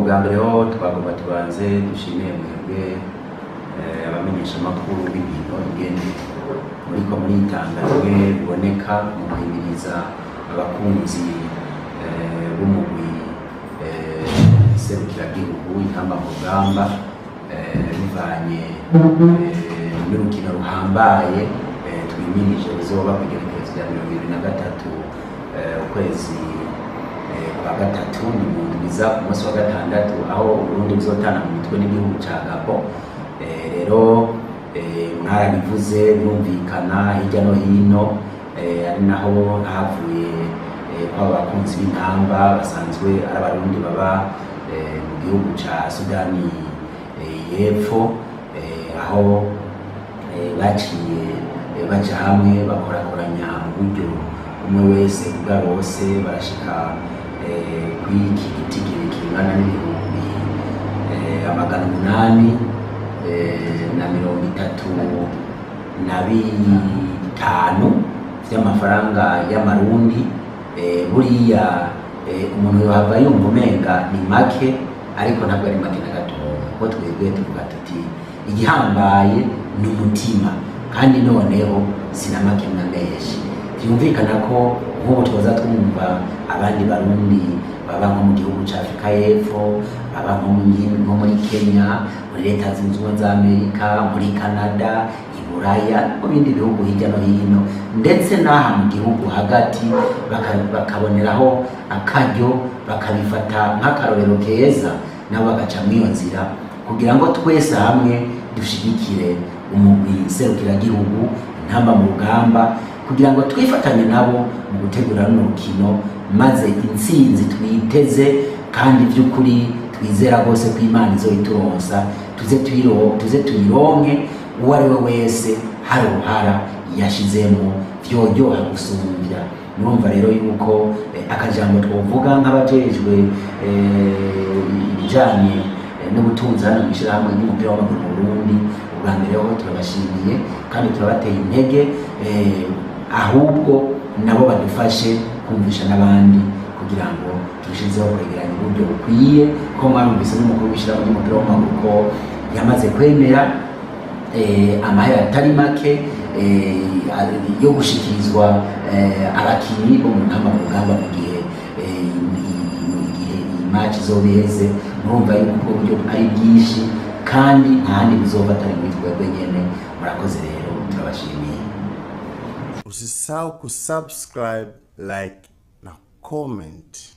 Bwa mbere ho twagomba tubanze dushimiye mwebwe abamenyesha makuru b'ibintu ingene muriko muritangajwe biboneka mu kwibiriza abakunzi b'umugwi serukiragihugu intamba mu rugamba bivanye n'urukino ruhambaye twimirije ruzoba ku igenekerezo rya 2023 ukwezi kwa gatatu ni mu ndwiza ku munsi wa gatandatu aho Burundi buzotana mu mitwe n'igihugu ca Gabon. Rero mwarabivuze birumvikana hirya no hino ari naho havuye kw'abo bakunzi b'intamba basanzwe ari abarundi baba mu gihugu ca Sudani y'Epfo, aho baciye baja hamwe bakorakoranya uburyo umwe wese kubwa bose barashika kw'iki gitigiri kingana n'ibihumbi 835 vy'amafaranga y'amarundi. Buriya umuntu yohava yumva umenga ni make, ariko ntabwo ari make na gatoya, kuko twebwe tuvuga tuti igihambaye ni umutima, kandi noneho sinamake na menshi. Vyumvikana ko nk'ubu twoza twumva abandi barundi baba nko mu gihugu ca Afrika y'Epfo, baba nko muri Kenya, muri Leta Zunze Ubumwe za Amerika, muri Canada, i Buraya, mu bindi bihugu hirya no hino, ndetse n'aha mu gihugu hagati bakaboneraho akaryo bakabifata nk'akarorero keza, nabo bagaca mw'iyo nzira kugira ngo twese hamwe dushigikire umugwi serukiragihugu intamba mu rugamba, kugira ngo twifatanye nabo mu gutegura n'urukino, maze intsinzi twiteze kandi by'ukuri twizera rwose ko Imana izoyituronsa, tuze tuyironke uwo ari we wese hari uruhara yashizemo vyoryoha gusumbya. Murumva rero yuko akajambo twovuga nk'abajejwe ibijanye n'ubutunzi hano mw'ishirahamwe ry'umupira w'amaguru mu Burundi, ubwa mbere ho turabashimiye kandi turabateye intege, ahubwo nabo badufashe kumvisha n'abandi kugira ngo turushizeho kwegeranya uburyo bukwiye. Ko mwarumvise n'umukuru w'ishirahamwe ry'umupira w'amaguru ko yamaze kwemera amahera atari make yo gushikirizwa abakinyi bo mu ntamba mu rugamba mu gihe match zobiheze. Murumva yuko ubwo buryo ari bwinshi kandi ntahandi bizova atari muri twebwe nyene. Murakoze rero, turabashimiye. Usisahau kusubscribe, like na comment.